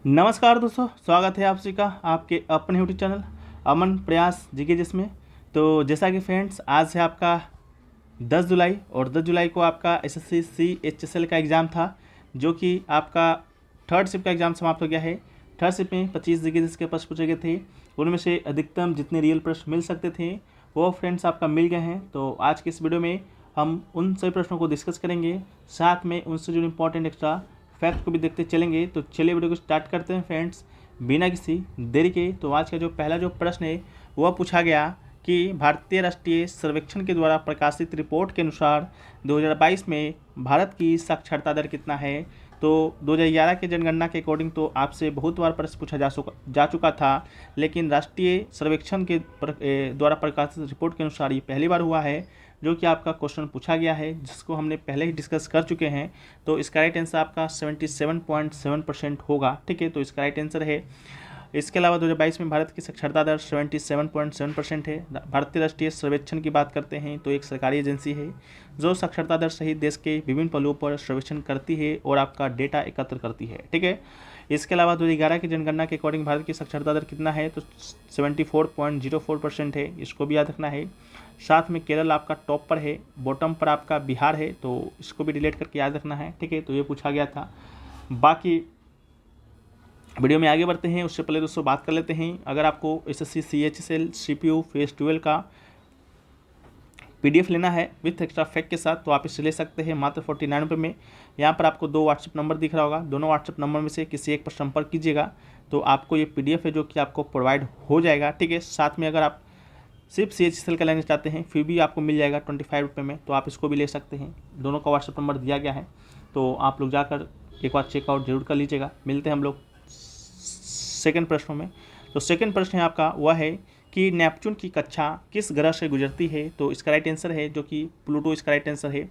नमस्कार दोस्तों, स्वागत है आप सभी का आपके अपने यूट्यूब चैनल अमन प्रयास जीके जिसमें। तो जैसा कि फ्रेंड्स, आज है आपका 10 जुलाई और 10 जुलाई को आपका एसएससी CHSL का एग्ज़ाम था, जो कि आपका थर्ड शिफ्ट का एग्ज़ाम समाप्त हो गया है। थर्ड शिफ्ट में 25 जीके के प्रश्न पूछे गए थे, उनमें से अधिकतम जितने रियल प्रश्न मिल सकते थे वो फ्रेंड्स आपका मिल गए हैं। तो आज के इस वीडियो में हम उन सभी प्रश्नों को डिस्कस करेंगे, साथ में उनसे जो इम्पोर्टेंट एक्स्ट्रा फैक्ट को भी देखते चलेंगे। तो चलिए वीडियो को स्टार्ट करते हैं फ्रेंड्स, बिना किसी देरी के। तो आज का जो पहला जो प्रश्न है वह पूछा गया कि भारतीय राष्ट्रीय सर्वेक्षण के द्वारा प्रकाशित रिपोर्ट के अनुसार 2022 में भारत की साक्षरता दर कितना है। तो 2011 के जनगणना के अकॉर्डिंग तो आपसे बहुत बार प्रश्न पूछा जा चुका था, लेकिन राष्ट्रीय सर्वेक्षण के द्वारा प्रकाशित रिपोर्ट के अनुसार ये पहली बार हुआ है जो कि आपका क्वेश्चन पूछा गया है, जिसको हमने पहले ही डिस्कस कर चुके हैं। तो इसका राइट आंसर आपका 77.7% होगा। ठीक है, तो इसका राइट आंसर है। इसके अलावा 2022 में भारत की साक्षरता दर 77.7% है। भारतीय राष्ट्रीय सर्वेक्षण की बात करते हैं तो एक सरकारी एजेंसी है जो साक्षरता दर सहित देश के विभिन्न पहलुओं पर सर्वेक्षण करती है और आपका डेटा एकत्र करती है। ठीक है, इसके अलावा 2011 की जनगणना के अकॉर्डिंग भारत की साक्षरता दर कितना है, तो 74.04% है, इसको भी याद रखना है। साथ में केरल आपका टॉप पर है, बॉटम पर आपका बिहार है, तो इसको भी रिलेट करके याद रखना है। ठीक है, तो ये पूछा गया था। बाकी वीडियो में आगे बढ़ते हैं, उससे पहले दोस्तों बात कर लेते हैं, अगर आपको एसएससी CHSL CPU फेज 12 का PDF लेना है विथ एक्स्ट्रा फैक्ट के साथ, तो आप इसे ले सकते हैं मात्र 49 रुपये में। यहाँ पर आपको 2 व्हाट्सएप नंबर दिख रहा होगा, दोनों व्हाट्सएप नंबर में से किसी एक पर संपर्क कीजिएगा तो आपको ये PDF है जो कि आपको प्रोवाइड हो जाएगा। ठीक है, साथ में अगर आप सिर्फ CHSL का लेना चाहते हैं फिर भी आपको मिल जाएगा 25 रुपये में, तो आप इसको भी ले सकते हैं। दोनों का व्हाट्सएप नंबर दिया गया है, तो आप लोग जाकर एक बार चेकआउट जरूर कर लीजिएगा। मिलते हैं हम लोग सेकंड प्रश्न में। तो सेकंड प्रश्न है आपका वह है कि नेपच्यून की कक्षा किस ग्रह से गुजरती है। तो इसका राइट आंसर है जो कि प्लूटो, इसका राइट आंसर है।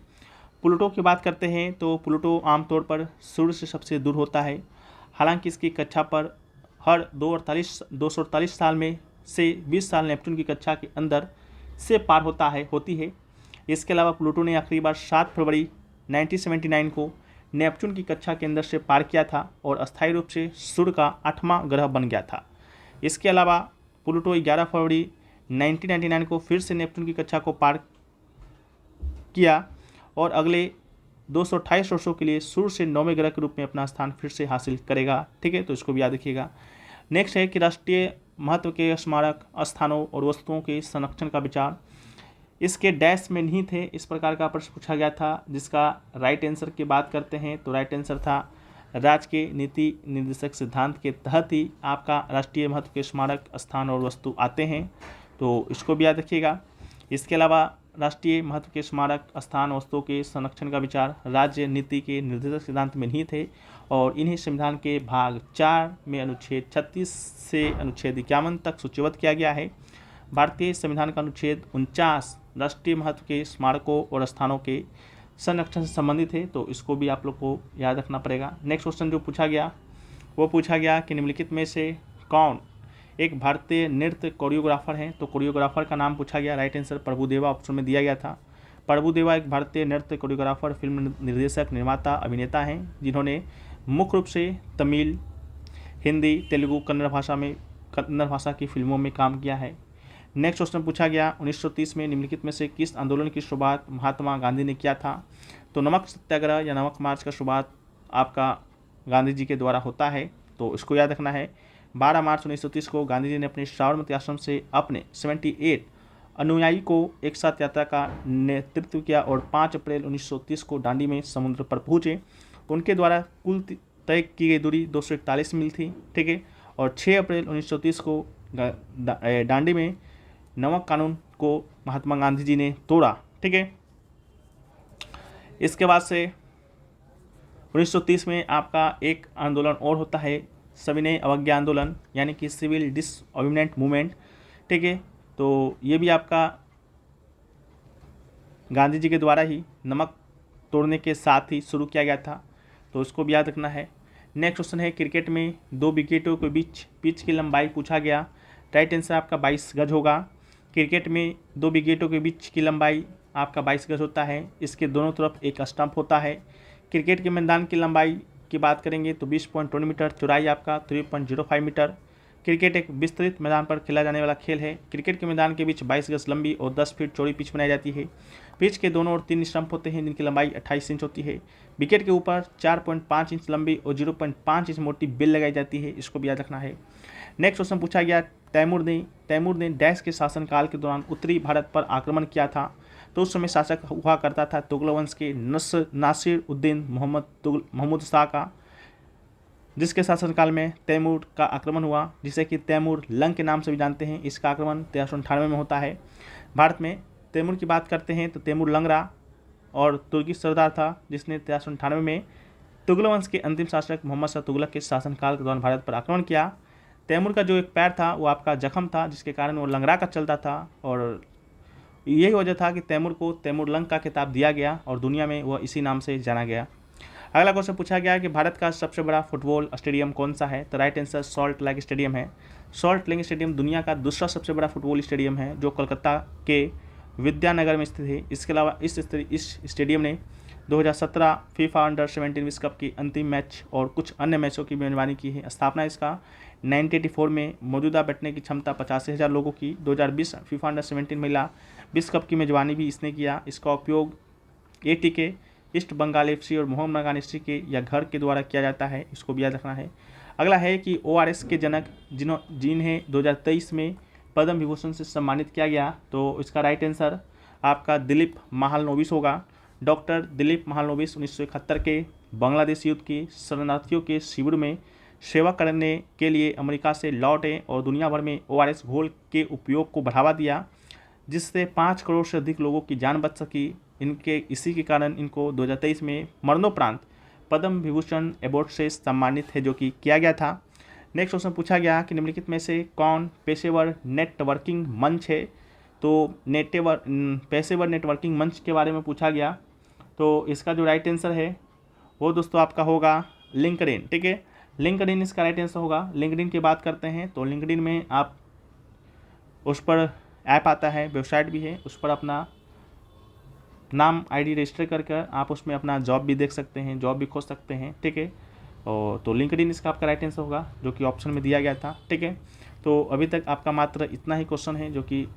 प्लूटो की बात करते हैं तो प्लूटो आमतौर पर सूर्य से सबसे दूर होता है, हालांकि इसकी कक्षा पर हर 248 साल में से 20 साल नेपच्यून की कक्षा के अंदर से पार होती है। इसके अलावा प्लूटो ने आखिरी बार 7 फरवरी 1979 को नेपच्यून की कक्षा के अंदर से पार किया था और अस्थायी रूप से सूर्य का 8वां ग्रह बन गया था। इसके अलावा प्लूटो 11 फरवरी 1999 को फिर से नेपच्यून की कक्षा को पार किया और अगले 228 वर्षों के लिए सूर्य से 9वें ग्रह के रूप में अपना स्थान फिर से हासिल करेगा। ठीक है, तो इसको भी याद रखिएगा। नेक्स्ट है कि राष्ट्रीय महत्व के स्मारक स्थानों और वस्तुओं के संरक्षण का विचार इसके डैश में निहित है, इस प्रकार का प्रश्न पूछा गया था, जिसका राइट आंसर की बात करते हैं तो राइट आंसर था राज्य के नीति निर्देशक सिद्धांत के तहत ही आपका राष्ट्रीय महत्व के स्मारक स्थान और वस्तु आते हैं, तो इसको भी याद रखिएगा। इसके अलावा राष्ट्रीय महत्व के स्मारक स्थान वस्तुओं के संरक्षण का विचार राज्य नीति के निर्देशक सिद्धांत में निहित है और इन्हें संविधान के भाग 4 में अनुच्छेद 36 से अनुच्छेद 51 तक सूचीबद्ध किया गया है। भारतीय संविधान का अनुच्छेद 49 राष्ट्रीय महत्व के स्मारकों और स्थानों के संरक्षण से संबंधित है, तो इसको भी आप लोग को याद रखना पड़ेगा। नेक्स्ट क्वेश्चन जो पूछा गया वो पूछा गया कि निम्नलिखित में से कौन एक भारतीय नृत्य कोरियोग्राफर हैं। तो कोरियोग्राफर का नाम पूछा गया, राइट आंसर प्रभुदेवा ऑप्शन में दिया गया था। प्रभुदेवा एक भारतीय नृत्य कोरियोग्राफर, फिल्म निर्देशक, निर्माता, अभिनेता हैं जिन्होंने मुख्य रूप से तमिल, हिंदी, तेलुगु, कन्नड़ भाषा की फिल्मों में काम किया है। नेक्स्ट क्वेश्चन पूछा गया 1930 में निम्नलिखित में से किस आंदोलन की शुरुआत महात्मा गांधी ने किया था। तो नमक सत्याग्रह या नमक मार्च का शुरुआत आपका गांधी जी के द्वारा होता है, तो इसको याद रखना है। 12 मार्च 1930 को गांधी जी ने अपने साबरमती आश्रम से अपने 78 अनुयायी को एक साथ यात्रा का नेतृत्व किया और 5 अप्रैल 1930 को दांडी में समुद्र पर पहुँचे। उनके द्वारा कुल तय की गई दूरी 241 मील थी। ठीक है, और 6 अप्रैल 1930 को दांडी में नमक कानून को महात्मा गांधी जी ने तोड़ा। ठीक है, इसके बाद से 1930 में आपका एक आंदोलन और होता है, सविनय अवज्ञा आंदोलन, यानी कि सिविल डिसओबीडिएंट मूवमेंट। ठीक है, तो ये भी आपका गांधी जी के द्वारा ही नमक तोड़ने के साथ ही शुरू किया गया था, तो इसको भी याद रखना है। नेक्स्ट क्वेश्चन है क्रिकेट में 2 विकेटों के बीच पिच की लंबाई पूछा गया, राइट आंसर आपका 22 गज होगा। क्रिकेट में 2 विकेटों के बीच की लंबाई आपका 22 गज होता है। इसके दोनों तरफ एक स्टंप होता है। क्रिकेट के मैदान की लंबाई की बात करेंगे तो 20.20 मीटर, चौड़ाई आपका 3.05 मीटर। क्रिकेट एक विस्तृत मैदान पर खेला जाने वाला खेल है। क्रिकेट के मैदान के बीच 22 गज लंबी और 10 फीट चौड़ी पिच बनाई जाती है। पिच के दोनों ओर 3 स्टंप होते हैं जिनकी लंबाई 28 इंच होती है। विकेट के ऊपर 4.5 इंच लंबी और 0.5 इंच मोटी बेल लगाई जाती है, इसको भी याद रखना है। नेक्स्ट क्वेश्चन पूछा गया, तैमूर ने डैश के शासनकाल के दौरान उत्तरी भारत पर आक्रमण किया था। तो उस समय शासक हुआ करता था तुगलक वंश के नासिर उद्दीन महमूद शाह का, जिसके शासनकाल में तैमूर का आक्रमण हुआ, जिसे कि तैमूर लंग के नाम से भी जानते हैं। इसका आक्रमण 1398 में होता है। भारत में तैमूर की बात करते हैं तो तैमूर लंगरा और तुर्की सरदार था, जिसने 1398 में तुगलक वंश के अंतिम शासक मोहम्मद शाह तुगलक के शासनकाल के दौरान भारत पर आक्रमण किया। तैमूर का जो एक पैर था वो आपका जख्म था, जिसके कारण वो लंगड़ा का चलता था, और यही वजह था कि तैमूर को तैमूर लंग का खिताब दिया गया और दुनिया में वह इसी नाम से जाना गया। अगला क्वेश्चन पूछा गया कि भारत का सबसे बड़ा फुटबॉल स्टेडियम कौन सा है। तो right answer salt lake stadium है। सॉल्ट लेक स्टेडियम दुनिया का दूसरा सबसे बड़ा फुटबॉल स्टेडियम है, जो कोलकाता के विद्यानगर में स्थित है। इसके अलावा इस स्टेडियम ने 2017 फीफा अंडर-17 विश्व कप की अंतिम मैच और कुछ अन्य मैचों की मेजबानी की है। स्थापना इसका 1984 में, मौजूदा बैठने की क्षमता 85,000 लोगों की। 2020 फीफा अंडर-17 महिला विश्व कप की मेजबानी भी इसने किया। इसका उपयोग ATK, ईस्ट बंगाल FC और मोहन बगान FC के या घर के द्वारा किया जाता है, इसको भी याद रखना है। अगला है कि ORS के जनक जिन्हें 2023 में पद्म विभूषण से सम्मानित किया गया, तो इसका राइट आंसर आपका दिलीप महालनोबिस होगा। डॉक्टर दिलीप महालनोबिस 1971 के बांग्लादेश युद्ध के शरणार्थियों के शिविर में सेवा करने के लिए अमेरिका से लौटे और दुनिया भर में ORS घोल के उपयोग को बढ़ावा दिया, जिससे 5 करोड़ से अधिक लोगों की जान बच सकी। इसी के कारण इनको 2023 में मरणोपरांत पद्म विभूषण अवार्ड से सम्मानित है, जो कि किया गया था। नेक्स्ट क्वेश्चन पूछा गया कि निम्नलिखित में से कौन पेशेवर नेटवर्किंग मंच है। तो पेशेवर नेटवर्किंग मंच के बारे में पूछा गया, तो इसका जो राइट आंसर है वो दोस्तों आपका होगा लिंक्डइन। ठीक है, लिंक्डइन इसका राइट आंसर होगा। लिंक्डइन की बात करते हैं तो लिंक्डइन में आप उस पर ऐप आता है, वेबसाइट भी है, उस पर अपना नाम ID रजिस्टर करके आप उसमें अपना जॉब भी देख सकते हैं, जॉब भी खोज सकते हैं। ठीक है, और तो लिंक्डइन इसका आपका राइट आंसर होगा, जो कि ऑप्शन में दिया गया था। ठीक है, तो अभी तक आपका मात्र इतना ही क्वेश्चन है, जो कि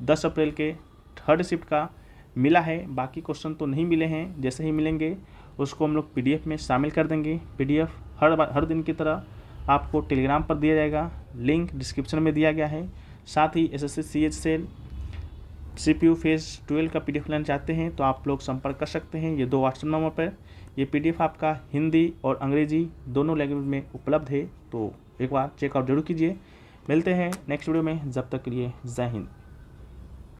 10 अप्रैल के 3rd शिफ्ट का मिला है। बाकी क्वेश्चन तो नहीं मिले हैं, जैसे ही मिलेंगे उसको हम लोग PDF में शामिल कर देंगे। PDF हर दिन की तरह आपको टेलीग्राम पर दिया जाएगा, लिंक डिस्क्रिप्शन में दिया गया है। साथ ही SSC CH cell CPU phase 12 का PDF लेना चाहते हैं तो आप लोग संपर्क कर सकते हैं ये 2 व्हाट्सएप नंबर पर। ये PDF आपका हिंदी और अंग्रेजी दोनों लैंग्वेज में उपलब्ध है, तो एक बार चेकआउट जरूर कीजिए। मिलते हैं नेक्स्ट वीडियो में, जब तक के लिए जय हिंद।